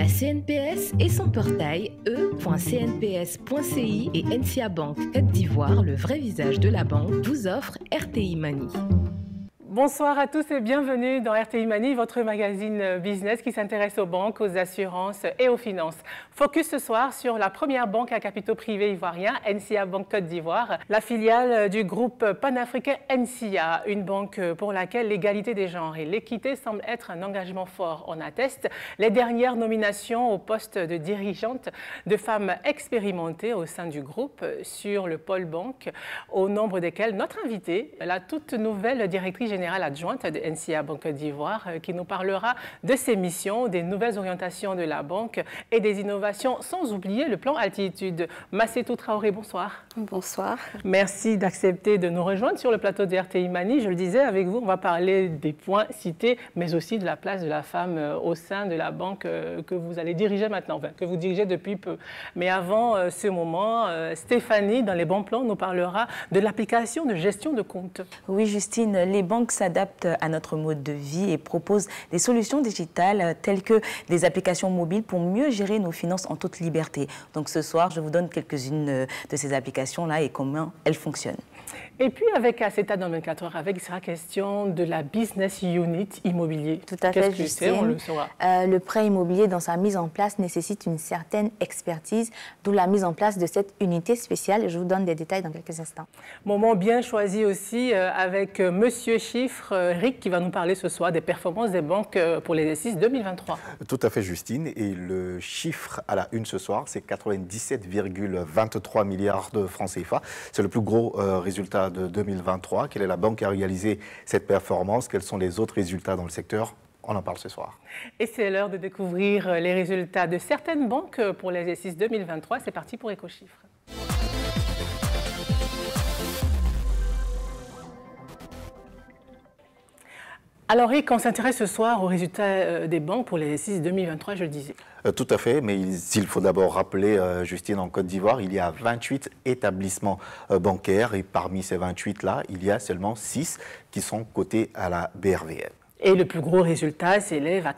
La CNPS et son portail e.cnps.ci et NCA Bank Côte d'Ivoire, le vrai visage de la banque, vous offrent RTI Money. Bonsoir à tous et bienvenue dans RTI Money, votre magazine business qui s'intéresse aux banques, aux assurances et aux finances. Focus ce soir sur la première banque à capitaux privés ivoiriens, NCA Bank Côte d'Ivoire, la filiale du groupe panafricain NCA, une banque pour laquelle l'égalité des genres et l'équité semblent être un engagement fort. On atteste les dernières nominations au poste de dirigeante de femmes expérimentées au sein du groupe sur le pôle banque, au nombre desquelles notre invitée, la toute nouvelle directrice générale adjointe de NCA Bank Côte d'Ivoire, qui nous parlera de ses missions, des nouvelles orientations de la banque et des innovations, sans oublier le plan Altitude. Massetou Traoré, bonsoir. Bonsoir. Merci d'accepter de nous rejoindre sur le plateau de RTI Money. Je le disais, avec vous, on va parler des points cités, mais aussi de la place de la femme au sein de la banque que vous allez diriger maintenant, enfin, que vous dirigez depuis peu. Mais avant ce moment, Stéphanie, dans les bons plans, nous parlera de l'application de gestion de compte. Oui, Justine, les banques s'adaptent à notre mode de vie et proposent des solutions digitales telles que des applications mobiles pour mieux gérer nos finances en toute liberté. Donc ce soir, je vous donne quelques-unes de ces applications-là et comment elles fonctionnent. Et puis avec Aceta dans 24 heures, il sera question de la business unit immobilier. Tout à fait, Justine. On le saura. Le prêt immobilier, dans sa mise en place, nécessite une certaine expertise, d'où la mise en place de cette unité spéciale. Je vous donne des détails dans quelques instants. Moment bien choisi aussi avec Monsieur Chiffre, Rick, qui va nous parler ce soir des performances des banques pour l'exercice 2023. Tout à fait, Justine. Et le chiffre à la une ce soir, c'est 97,23 milliards de francs CFA. C'est le plus gros résultat de 2023. Quelle est la banque qui a réalisé cette performance? Quels sont les autres résultats dans le secteur? On en parle ce soir. Et c'est l'heure de découvrir les résultats de certaines banques pour l'exercice 2023. C'est parti pour EcoChiffre. Alors Rick, on s'intéresse ce soir aux résultats des banques pour l'exercice 2023, je le disais. Tout à fait, mais il faut d'abord rappeler, Justine, en Côte d'Ivoire, il y a 28 établissements bancaires et parmi ces 28-là, il y a seulement 6 qui sont cotés à la BRVN. Et le plus gros résultat s'élève à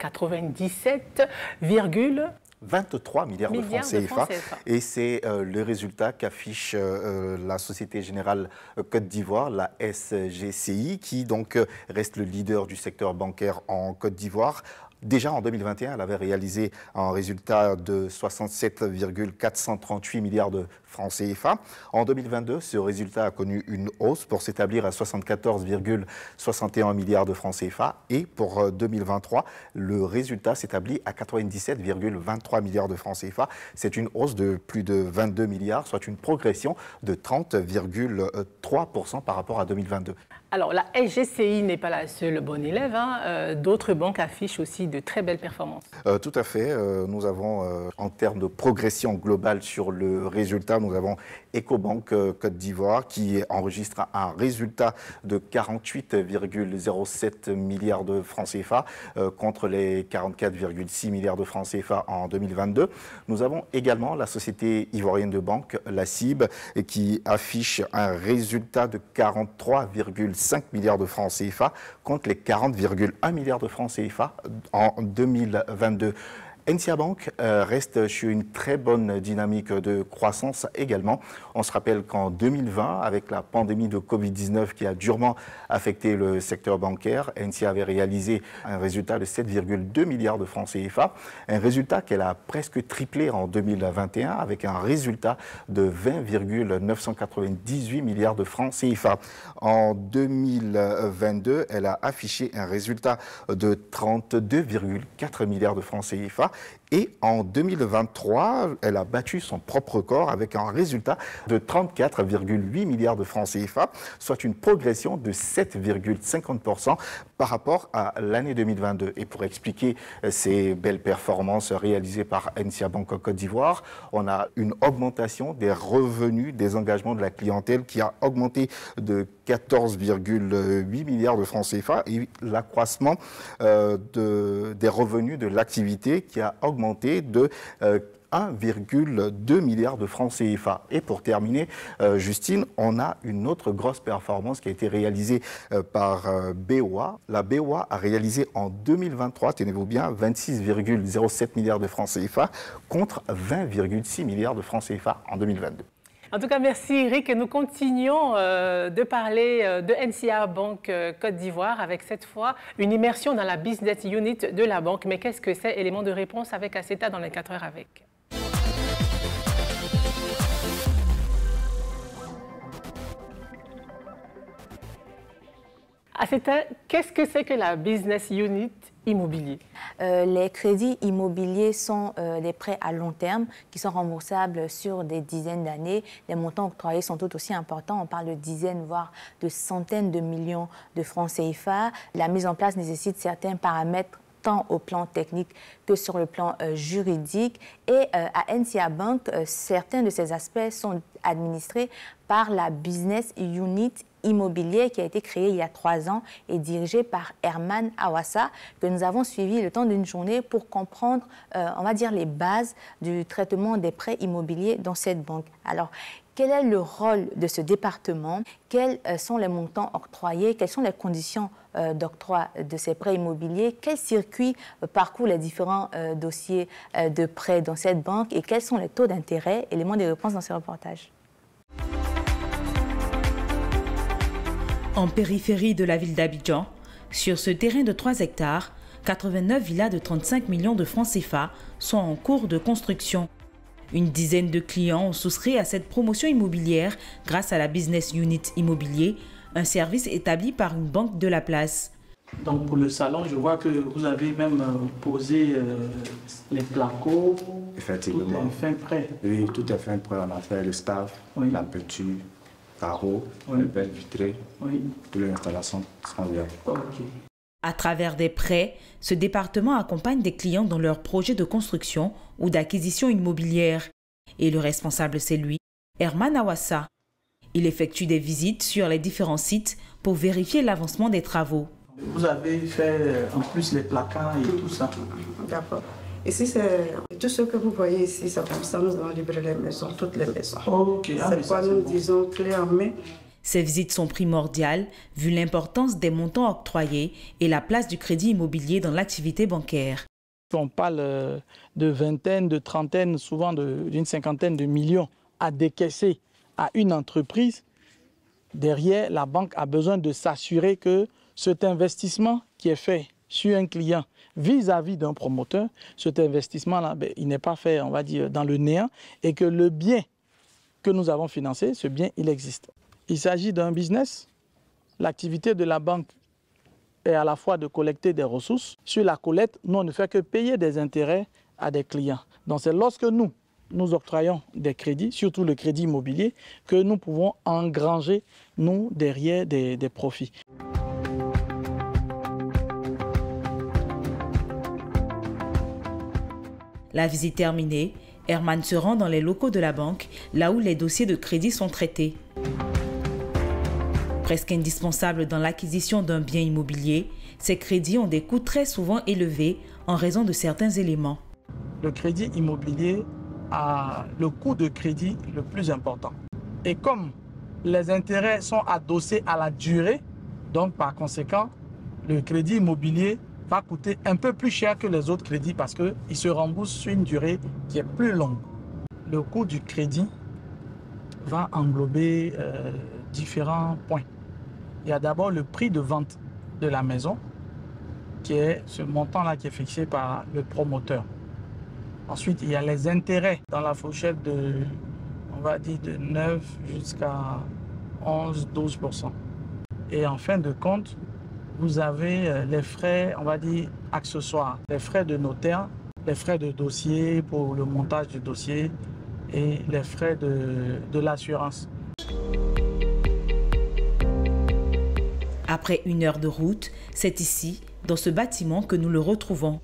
23 milliards de francs CFA. Et c'est le résultat qu'affiche la Société Générale Côte d'Ivoire, la SGCI, qui donc reste le leader du secteur bancaire en Côte d'Ivoire. Déjà en 2021, elle avait réalisé un résultat de 67,438 milliards de francs CFA. En 2022, ce résultat a connu une hausse pour s'établir à 74,61 milliards de francs CFA. Et pour 2023, le résultat s'établit à 97,23 milliards de francs CFA. C'est une hausse de plus de 22 milliards, soit une progression de 30,3% par rapport à 2022. Alors, la SGCI n'est pas la seule bonne élève. D'autres banques affichent aussi de très belles performances. Tout à fait. Nous avons, en termes de progression globale sur le résultat, nous avons Ecobank Côte d'Ivoire qui enregistre un résultat de 48,07 milliards de francs CFA contre les 44,6 milliards de francs CFA en 2022. Nous avons également la Société Ivoirienne de Banque, la CIB, qui affiche un résultat de 43,5 milliards de francs CFA contre les 40,1 milliards de francs CFA en 2022. NCA Bank reste sur une très bonne dynamique de croissance également. On se rappelle qu'en 2020, avec la pandémie de Covid-19 qui a durement affecté le secteur bancaire, NCA avait réalisé un résultat de 7,2 milliards de francs CFA, un résultat qu'elle a presque triplé en 2021 avec un résultat de 20,998 milliards de francs CFA. En 2022, elle a affiché un résultat de 32,4 milliards de francs CFA. Et en 2023, elle a battu son propre record avec un résultat de 34,8 milliards de francs CFA, soit une progression de 7,50% par rapport à l'année 2022. Et pour expliquer ces belles performances réalisées par NCA Bank Côte d'Ivoire, on a une augmentation des revenus des engagements de la clientèle qui a augmenté de 14,8 milliards de francs CFA et l'accroissement des revenus de l'activité qui a augmenté de 1,2 milliard de francs CFA. Et pour terminer, Justine, on a une autre grosse performance qui a été réalisée par BOA. La BOA a réalisé en 2023, tenez-vous bien, 26,07 milliards de francs CFA contre 20,6 milliards de francs CFA en 2022. En tout cas, merci Eric. Nous continuons de parler de NCA Banque Côte d'Ivoire avec cette fois une immersion dans la business unit de la banque. Mais qu'est-ce que c'est? Élément de réponse avec Aceta dans les 4 heures avec. Aceta, qu'est-ce que c'est que la business unit immobilier? Les crédits immobiliers sont des prêts à long terme qui sont remboursables sur des dizaines d'années. Les montants octroyés sont tout aussi importants. On parle de dizaines, voire de centaines de millions de francs CFA. La mise en place nécessite certains paramètres tant au plan technique que sur le plan juridique. Et à NCA Bank, certains de ces aspects sont administrés par la business unit immobilier qui a été créé il y a 3 ans et dirigé par Herman Awassa, que nous avons suivi le temps d'une journée pour comprendre, on va dire, les bases du traitement des prêts immobiliers dans cette banque. Alors, quel est le rôle de ce département? Quels sont les montants octroyés? Quelles sont les conditions d'octroi de ces prêts immobiliers? Quels circuits parcourent les différents dossiers de prêts dans cette banque? Et quels sont les taux d'intérêt? Éléments de réponse dans ce reportage. En périphérie de la ville d'Abidjan, sur ce terrain de 3 hectares, 89 villas de 35 millions de francs CFA sont en cours de construction. Une dizaine de clients ont souscrit à cette promotion immobilière grâce à la Business Unit Immobilier, un service établi par une banque de la place. Donc pour le salon, je vois que vous avez même posé les placos. Effectivement. Tout est fin prêt. Oui, tout est fin prêt. On a fait le staff, oui, la peinture, carreaux, oui, les belles vitrées, oui, toutes les installations sont bien. Ok. À travers des prêts, ce département accompagne des clients dans leurs projets de construction ou d'acquisition immobilière. Et le responsable, c'est lui, Herman Awassa. Il effectue des visites sur les différents sites pour vérifier l'avancement des travaux. Vous avez fait en plus les placards et tout ça. D'accord. Ici, c'est tout ce que vous voyez ici, c'est comme ça, nous avons livré les maisons, toutes les maisons. Ok. C'est quoi nous disons clé en main. Ces visites sont primordiales vu l'importance des montants octroyés et la place du crédit immobilier dans l'activité bancaire. On parle de vingtaines, de trentaines, souvent d'une cinquantaine de millions à décaisser à une entreprise. Derrière, la banque a besoin de s'assurer que cet investissement qui est fait sur un client vis-à-vis d'un promoteur, cet investissement-là, il n'est pas fait, on va dire, dans le néant et que le bien que nous avons financé, ce bien, il existe. Il s'agit d'un business. L'activité de la banque est à la fois de collecter des ressources. Sur la collecte, nous, on ne fait que payer des intérêts à des clients. Donc, c'est lorsque nous octroyons des crédits, surtout le crédit immobilier, que nous pouvons engranger, nous, derrière des profits. La visite terminée, Herman se rend dans les locaux de la banque, là où les dossiers de crédit sont traités. Presque indispensables dans l'acquisition d'un bien immobilier, ces crédits ont des coûts très souvent élevés en raison de certains éléments. Le crédit immobilier a le coût de crédit le plus important. Et comme les intérêts sont adossés à la durée, donc par conséquent, le crédit immobilier va coûter un peu plus cher que les autres crédits parce qu'il se rembourse sur une durée qui est plus longue. Le coût du crédit va englober différents points. Il y a d'abord le prix de vente de la maison, qui est ce montant-là qui est fixé par le promoteur. Ensuite, il y a les intérêts dans la fourchette de, on va dire, de 9 jusqu'à 11-12%. Et en fin de compte, vous avez les frais, on va dire, accessoires, les frais de notaire, les frais de dossier pour le montage du dossier et les frais de l'assurance. Après 1 heure de route, c'est ici, dans ce bâtiment, que nous le retrouvons.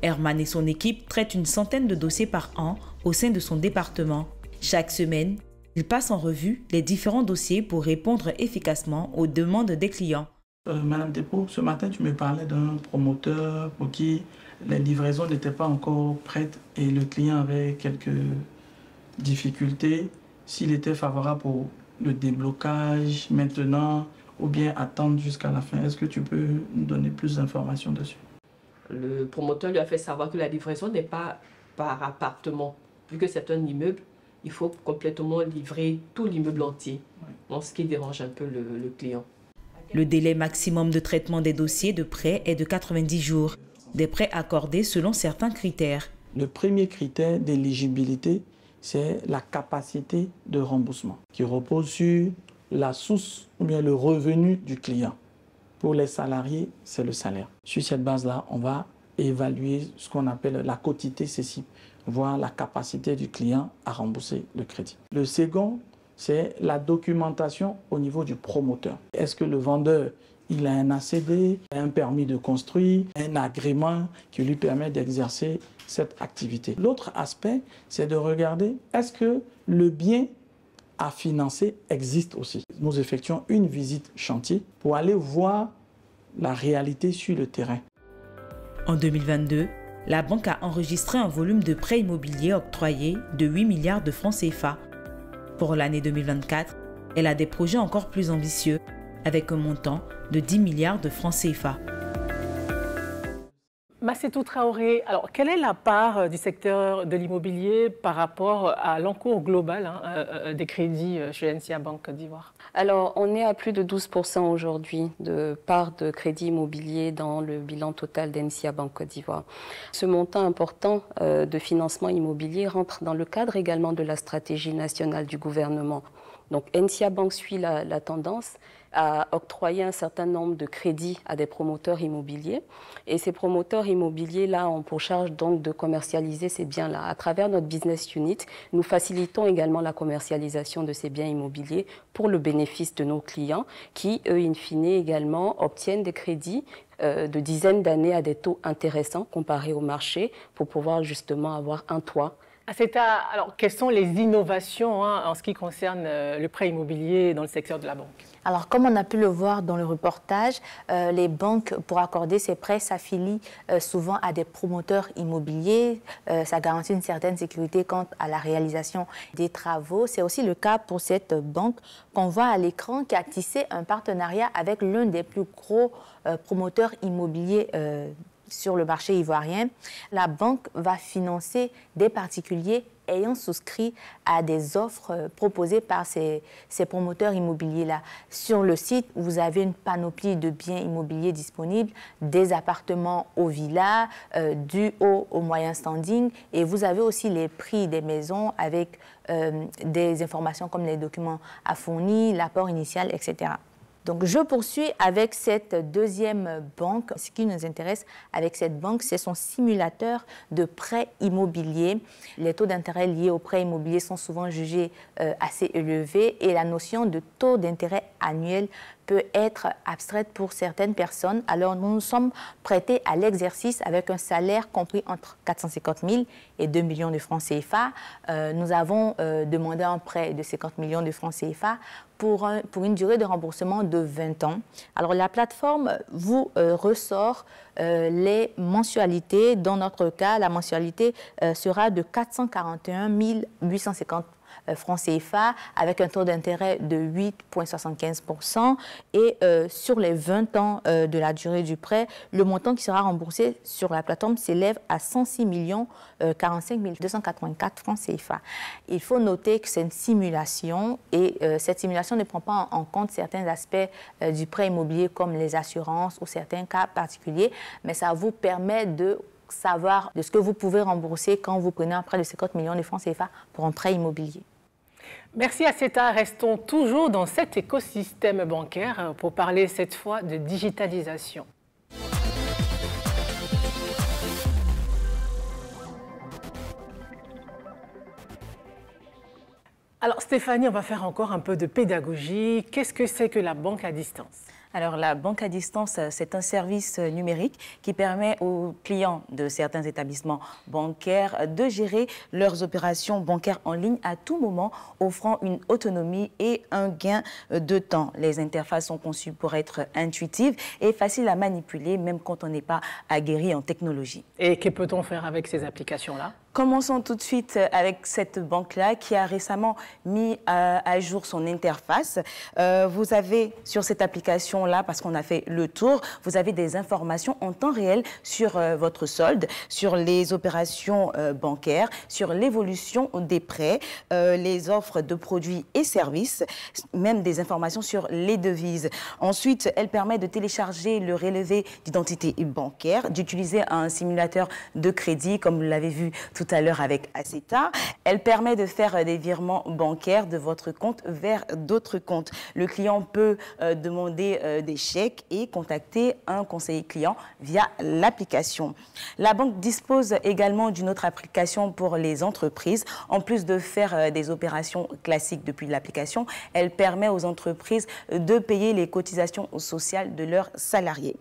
Herman et son équipe traitent une centaine de dossiers par an au sein de son département. Chaque semaine, il passe en revue les différents dossiers pour répondre efficacement aux demandes des clients. Madame Despaux, ce matin, tu me parlais d'un promoteur pour qui les livraisons n'étaient pas encore prêtes et le client avait quelques difficultés, s'il était favorable pour le déblocage maintenant ou bien attendre jusqu'à la fin. Est-ce que tu peux nous donner plus d'informations dessus? Le promoteur lui a fait savoir que la livraison n'est pas par appartement. Vu que c'est un immeuble, il faut complètement livrer tout l'immeuble entier. Donc, ce qui dérange un peu le client. Le délai maximum de traitement des dossiers de prêt est de 90 jours. Des prêts accordés selon certains critères. Le premier critère d'éligibilité, c'est la capacité de remboursement, qui repose sur la source ou bien le revenu du client. Pour les salariés, c'est le salaire. Sur cette base-là, on va évaluer ce qu'on appelle la quotité cessible, voir la capacité du client à rembourser le crédit. Le second, c'est la documentation au niveau du promoteur. Est-ce que le vendeur il a un ACD, un permis de construire, un agrément qui lui permet d'exercer cette activité? L'autre aspect, c'est de regarder est-ce que le bien à financer existe aussi. Nous effectuons une visite chantier pour aller voir la réalité sur le terrain. En 2022, la banque a enregistré un volume de prêts immobiliers octroyés de 8 milliards de francs CFA. Pour l'année 2024, elle a des projets encore plus ambitieux, avec un montant de 10 milliards de francs CFA. Massetou Traoré, alors quelle est la part du secteur de l'immobilier par rapport à l'encours global des crédits chez NCA Banque Côte d'Ivoire? Alors, on est à plus de 12% aujourd'hui de part de crédit immobilier dans le bilan total d'NCA Banque Côte d'Ivoire. Ce montant important de financement immobilier rentre dans le cadre également de la stratégie nationale du gouvernement. Donc, NCA Banque suit la tendance à octroyer un certain nombre de crédits à des promoteurs immobiliers. Et ces promoteurs immobiliers-là ont pour charge donc de commercialiser ces biens-là. À travers notre business unit, nous facilitons également la commercialisation de ces biens immobiliers pour le bénéfice de nos clients qui, eux, in fine, également obtiennent des crédits de dizaines d'années à des taux intéressants comparés au marché pour pouvoir justement avoir un toit. Alors, quelles sont les innovations en ce qui concerne le prêt immobilier dans le secteur de la banque? Alors, comme on a pu le voir dans le reportage, les banques, pour accorder ces prêts, s'affilient souvent à des promoteurs immobiliers. Ça garantit une certaine sécurité quant à la réalisation des travaux. C'est aussi le cas pour cette banque qu'on voit à l'écran qui a tissé un partenariat avec l'un des plus gros promoteurs immobiliers sur le marché ivoirien. La banque va financer des particuliers ayant souscrit à des offres proposées par ces promoteurs immobiliers-là. Sur le site, vous avez une panoplie de biens immobiliers disponibles, des appartements aux villas, du haut au moyen standing, et vous avez aussi les prix des maisons avec des informations comme les documents à fournir, l'apport initial, etc. Donc, je poursuis avec cette deuxième banque. Ce qui nous intéresse avec cette banque, c'est son simulateur de prêt immobilier. Les taux d'intérêt liés aux prêts immobiliers sont souvent jugés assez élevés et la notion de taux d'intérêt annuel peut être abstraite pour certaines personnes. Alors, nous nous sommes prêtés à l'exercice avec un salaire compris entre 450 000 et 2 millions de francs CFA. Nous avons demandé un prêt de 50 millions de francs CFA pour une durée de remboursement de 20 ans. Alors, la plateforme vous ressort les mensualités. Dans notre cas, la mensualité sera de 441 850 francs CFA avec un taux d'intérêt de 8,75% et sur les 20 ans de la durée du prêt, le montant qui sera remboursé sur la plateforme s'élève à 106 45 284 francs CFA. Il faut noter que c'est une simulation et cette simulation ne prend pas en compte certains aspects du prêt immobilier comme les assurances ou certains cas particuliers, mais ça vous permet de savoir de ce que vous pouvez rembourser quand vous prenez un prêt de 50 millions de francs CFA pour un prêt immobilier. Merci Asseta. Restons toujours dans cet écosystème bancaire pour parler cette fois de digitalisation. Alors Stéphanie, on va faire encore un peu de pédagogie. Qu'est-ce que c'est que la banque à distance ? Alors, la banque à distance, c'est un service numérique qui permet aux clients de certains établissements bancaires de gérer leurs opérations bancaires en ligne à tout moment, offrant une autonomie et un gain de temps. Les interfaces sont conçues pour être intuitives et faciles à manipuler, même quand on n'est pas aguerri en technologie. Et que peut-on faire avec ces applications-là? Commençons tout de suite avec cette banque-là qui a récemment mis à jour son interface. Vous avez sur cette application-là, parce qu'on a fait le tour, vous avez des informations en temps réel sur votre solde, sur les opérations bancaires, sur l'évolution des prêts, les offres de produits et services, même des informations sur les devises. Ensuite, elle permet de télécharger le relevé d'identité bancaire, d'utiliser un simulateur de crédit, comme vous l'avez vu tout à l'heure avec Aceta. Elle permet de faire des virements bancaires de votre compte vers d'autres comptes. Le client peut demander des chèques et contacter un conseiller client via l'application. La banque dispose également d'une autre application pour les entreprises. En plus de faire des opérations classiques depuis l'application, elle permet aux entreprises de payer les cotisations sociales de leurs salariés.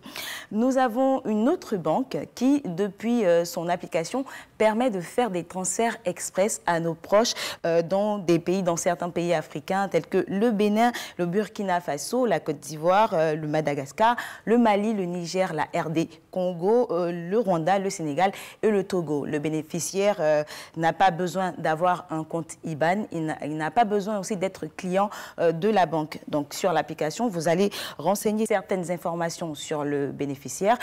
Nous avons une autre banque qui, depuis son application, permet de faire des transferts express à nos proches dans certains pays africains tels que le Bénin, le Burkina Faso, la Côte d'Ivoire, le Madagascar, le Mali, le Niger, la RD Congo, le Rwanda, le Sénégal et le Togo. Le bénéficiaire n'a pas besoin d'avoir un compte IBAN, il n'a pas besoin aussi d'être client de la banque. Donc sur l'application, vous allez renseigner certaines informations sur le bénéficiaire,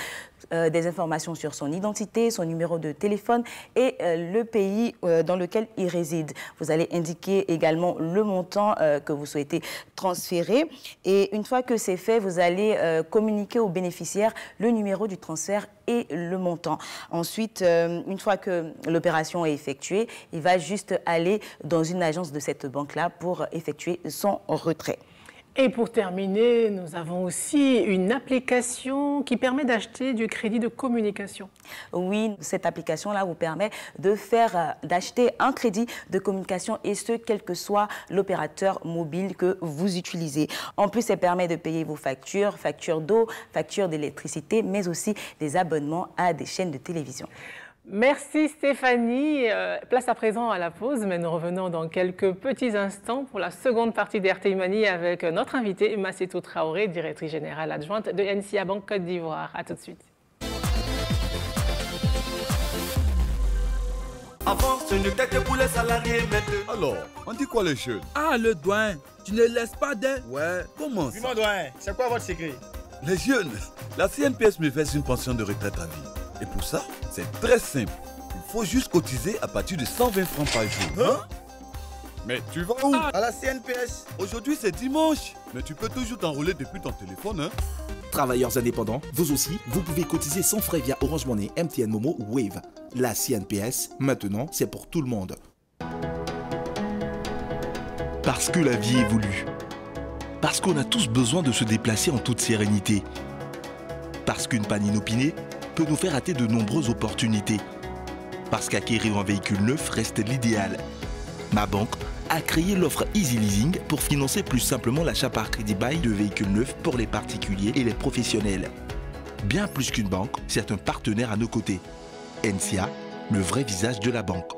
des informations sur son identité, son numéro de téléphone et le pays dans lequel il réside. Vous allez indiquer également le montant que vous souhaitez transférer. Et une fois que c'est fait, vous allez communiquer au bénéficiaire le numéro du transfert et le montant. Ensuite, une fois que l'opération est effectuée, il va juste aller dans une agence de cette banque-là pour effectuer son retrait. Et pour terminer, nous avons aussi une application qui permet d'acheter du crédit de communication. Oui, cette application-là vous permet d'acheter un crédit de communication et ce, quel que soit l'opérateur mobile que vous utilisez. En plus, elle permet de payer vos factures, factures d'eau, factures d'électricité, mais aussi des abonnements à des chaînes de télévision. Merci Stéphanie. Place à présent à la pause, mais nous revenons dans quelques petits instants pour la seconde partie d'RTI Mani avec notre invitée Massetou Traoré, directrice générale adjointe de NCA Banque Côte d'Ivoire. A tout de suite. Avant, ce n'était que pour les salariés, maintenant. Alors, on dit quoi les jeunes? Ah, le doyen, tu ne laisses pas de... Ouais, comment ça? Dis-moi doyen, c'est quoi votre secret? Les jeunes, la CNPS me verse une pension de retraite à vie. Et pour ça, c'est très simple. Il faut juste cotiser à partir de 120 francs par jour. Hein? Mais tu vas où? À la CNPS. Aujourd'hui, c'est dimanche. Mais tu peux toujours t'enrôler depuis ton téléphone, hein? Travailleurs indépendants, vous aussi, vous pouvez cotiser sans frais via Orange Money, MTN Momo ou Wave. La CNPS, maintenant, c'est pour tout le monde. Parce que la vie évolue. Parce qu'on a tous besoin de se déplacer en toute sérénité. Parce qu'une panne inopinée peut nous faire rater de nombreuses opportunités. Parce qu'acquérir un véhicule neuf reste l'idéal. Ma banque a créé l'offre Easy Leasing pour financer plus simplement l'achat par crédit bail de véhicules neufs pour les particuliers et les professionnels. Bien plus qu'une banque, c'est un partenaire à nos côtés. NCA, le vrai visage de la banque.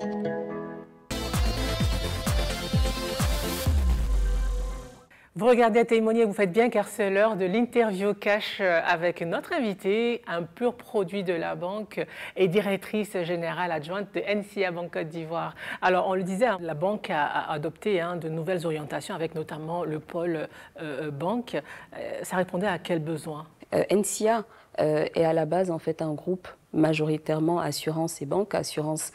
Vous regardez Témoigner, vous faites bien car c'est l'heure de l'interview cash avec notre invitée, un pur produit de la banque et directrice générale adjointe de NCA Banque Côte d'Ivoire. Alors on le disait, la banque a adopté de nouvelles orientations avec notamment le pôle banque. Ça répondait à quels besoins? NCA est à la base en fait un groupe majoritairement assurance et banque, assurance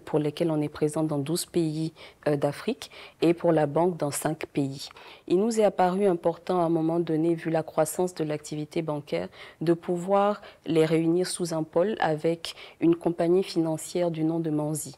pour lesquelles on est présent dans 12 pays d'Afrique et pour la banque dans 5 pays. Il nous est apparu important à un moment donné, vu la croissance de l'activité bancaire, de pouvoir les réunir sous un pôle avec une compagnie financière du nom de Manzi.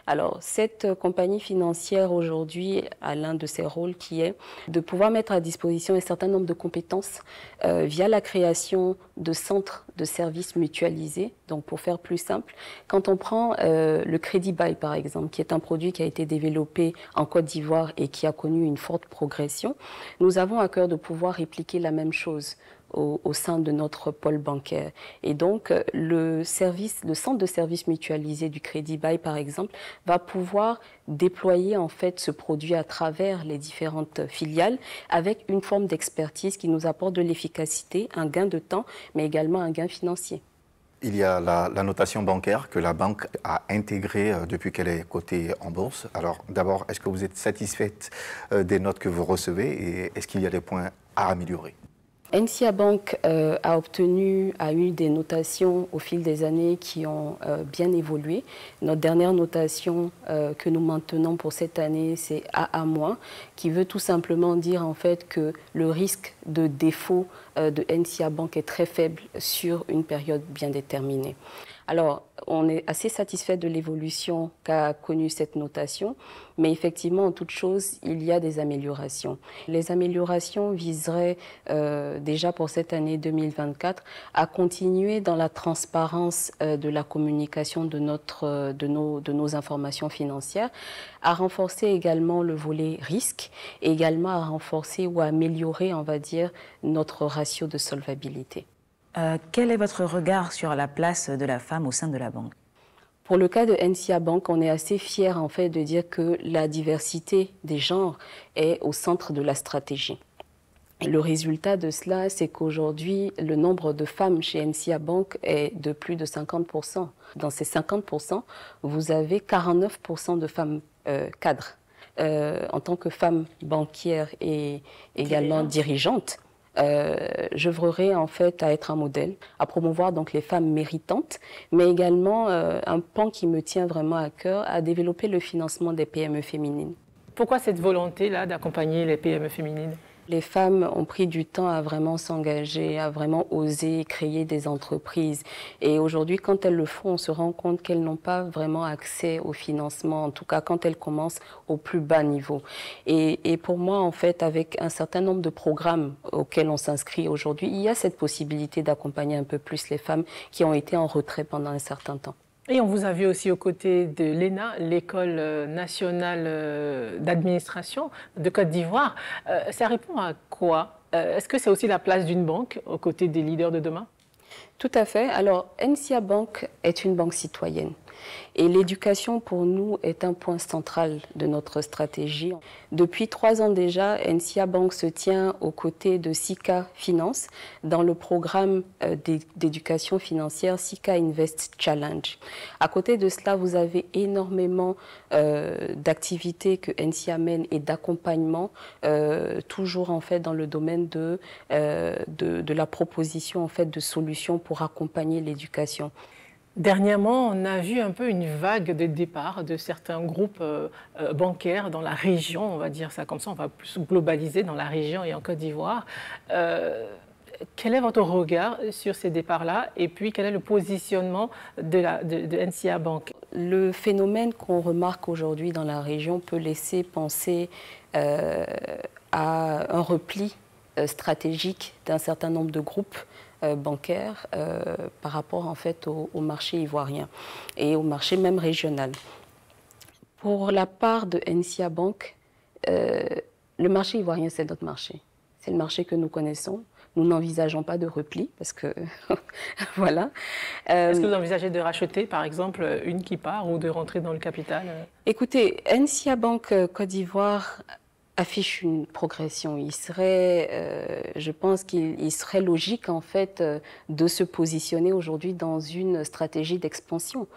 Alors, cette compagnie financière aujourd'hui a l'un de ses rôles qui est de pouvoir mettre à disposition un certain nombre de compétences via la création de centres de services mutualisés. Donc, pour faire plus simple, quand on prend le Crédit Bail, par exemple, qui est un produit qui a été développé en Côte d'Ivoire et qui a connu une forte progression, nous avons à cœur de pouvoir répliquer la même chose au sein de notre pôle bancaire. Et donc, le centre de services mutualisé du Crédit Bail, par exemple, va pouvoir déployer en fait ce produit à travers les différentes filiales avec une forme d'expertise qui nous apporte de l'efficacité, un gain de temps, mais également un gain financier. Il y a la notation bancaire que la banque a intégrée depuis qu'elle est cotée en bourse. Alors d'abord, est-ce que vous êtes satisfaite des notes que vous recevez et est-ce qu'il y a des points à améliorer ? NCA Bank a eu des notations au fil des années qui ont bien évolué. Notre dernière notation que nous maintenons pour cette année, c'est AA-, qui veut tout simplement dire en fait que le risque de défaut de NCA Bank est très faible sur une période bien déterminée. Alors, on est assez satisfait de l'évolution qu'a connue cette notation, mais effectivement, en toute chose, il y a des améliorations. Les améliorations viseraient déjà pour cette année 2024 à continuer dans la transparence de la communication de nos informations financières, à renforcer également le volet risque et également à renforcer ou à améliorer, on va dire, notre ratio de solvabilité. Quel est votre regard sur la place de la femme au sein de la banque? Pour le cas de NCA Bank, on est assez fiers en fait de dire que la diversité des genres est au centre de la stratégie. Et le résultat de cela, c'est qu'aujourd'hui, le nombre de femmes chez NCA Bank est de plus de 50%. Dans ces 50%, vous avez 49% de femmes cadres. En tant que femme banquière et également dirigeante, j'œuvrerai en fait à être un modèle, à promouvoir donc les femmes méritantes, mais également un pan qui me tient vraiment à cœur, à développer le financement des PME féminines. Pourquoi cette volonté-là d'accompagner les PME féminines ? Les femmes ont pris du temps à vraiment s'engager, à vraiment oser créer des entreprises. Et aujourd'hui, quand elles le font, on se rend compte qu'elles n'ont pas vraiment accès au financement, en tout cas quand elles commencent au plus bas niveau. Et pour moi, en fait, avec un certain nombre de programmes auxquels on s'inscrit aujourd'hui, il y a cette possibilité d'accompagner un peu plus les femmes qui ont été en retrait pendant un certain temps. Et on vous a vu aussi aux côtés de l'ENA, l'École nationale d'administration de Côte d'Ivoire. Ça répond à quoi? Est-ce que c'est aussi la place d'une banque aux côtés des leaders de demain? Tout à fait. Alors, NCA Bank est une banque citoyenne. Et l'éducation, pour nous, est un point central de notre stratégie. Depuis 3 ans déjà, NCA Bank se tient aux côtés de SICA Finance dans le programme d'éducation financière SICA Invest Challenge. À côté de cela, vous avez énormément d'activités que NCA mène et d'accompagnement, toujours en fait dans le domaine de la proposition en fait de solutions pour accompagner l'éducation. Dernièrement, on a vu un peu une vague de départ de certains groupes bancaires dans la région, on va dire ça comme ça, on va plus globaliser dans la région et en Côte d'Ivoire. Quel est votre regard sur ces départs-là et puis quel est le positionnement de NCA Bank? Le phénomène qu'on remarque aujourd'hui dans la région peut laisser penser à un repli stratégique d'un certain nombre de groupes bancaires par rapport en fait au marché ivoirien et au marché même régional. Pour la part de NCA Bank, le marché ivoirien c'est notre marché. C'est le marché que nous connaissons. Nous n'envisageons pas de repli parce que voilà. Est-ce que vous envisagez de racheter par exemple une qui part ou de rentrer dans le capital? Écoutez, NCA Bank Côte d'Ivoire affiche une progression. Il serait, je pense qu'il serait logique en fait de se positionner aujourd'hui dans une stratégie d'expansion.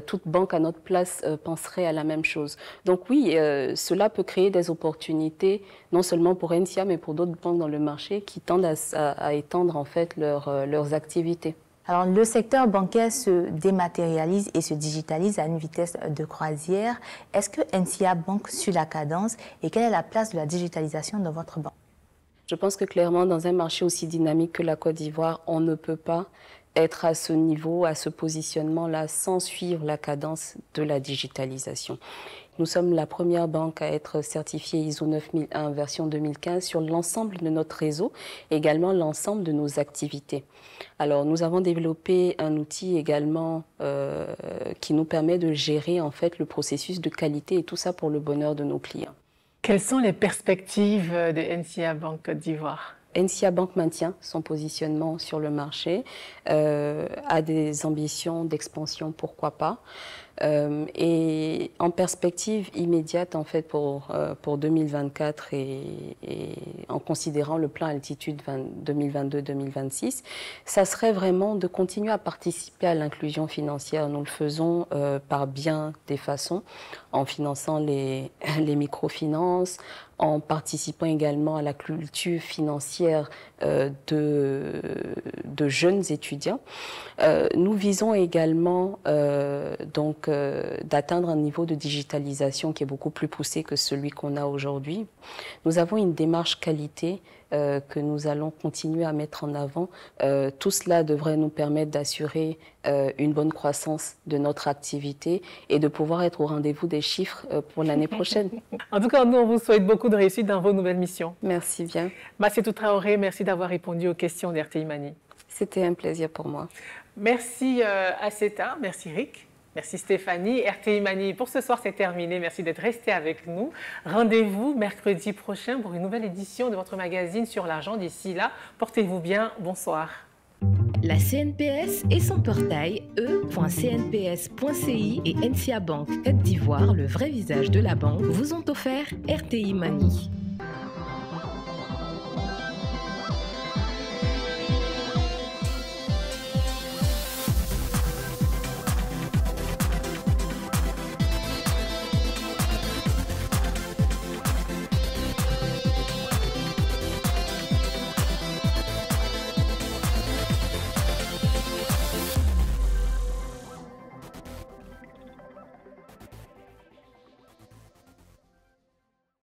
Toute banque à notre place penserait à la même chose. Donc oui, cela peut créer des opportunités non seulement pour NCA mais pour d'autres banques dans le marché qui tendent à étendre en fait leurs activités. Alors, le secteur bancaire se dématérialise et se digitalise à une vitesse de croisière. Est-ce que NCA Bank suit la cadence et quelle est la place de la digitalisation dans votre banque? Je pense que clairement, dans un marché aussi dynamique que la Côte d'Ivoire, on ne peut pas être à ce niveau, à ce positionnement-là, sans suivre la cadence de la digitalisation. Nous sommes la première banque à être certifiée ISO 9001 version 2015 sur l'ensemble de notre réseau, également l'ensemble de nos activités. Alors, nous avons développé un outil également qui nous permet de gérer en fait le processus de qualité et tout ça pour le bonheur de nos clients. Quelles sont les perspectives de NCA Banque Côte d'Ivoire ? NCA Banque maintient son positionnement sur le marché, a des ambitions d'expansion, pourquoi pas. Et en perspective immédiate en fait pour 2024 et en considérant le plan altitude 2022-2026, ça serait vraiment de continuer à participer à l'inclusion financière. Nous le faisons par bien des façons, en finançant les microfinances, en participant également à la culture financière de jeunes étudiants. Nous visons également d'atteindre un niveau de digitalisation qui est beaucoup plus poussé que celui qu'on a aujourd'hui. Nous avons une démarche qualité que nous allons continuer à mettre en avant. Tout cela devrait nous permettre d'assurer une bonne croissance de notre activité et de pouvoir être au rendez-vous des chiffres pour l'année prochaine. En tout cas, nous, on vous souhaite beaucoup de réussite dans vos nouvelles missions. Merci bien. Massetou Traoré, merci d'avoir répondu aux questions d'RTI Mani. C'était un plaisir pour moi. Merci Aceta, merci Rick. Merci Stéphanie. RTI Mani, pour ce soir, c'est terminé. Merci d'être resté avec nous. Rendez-vous mercredi prochain pour une nouvelle édition de votre magazine sur l'argent. D'ici là, portez-vous bien. Bonsoir. La CNPS et son portail e.cnps.ci et NCA Banque Côte d'Ivoire, le vrai visage de la banque, vous ont offert RTI Mani.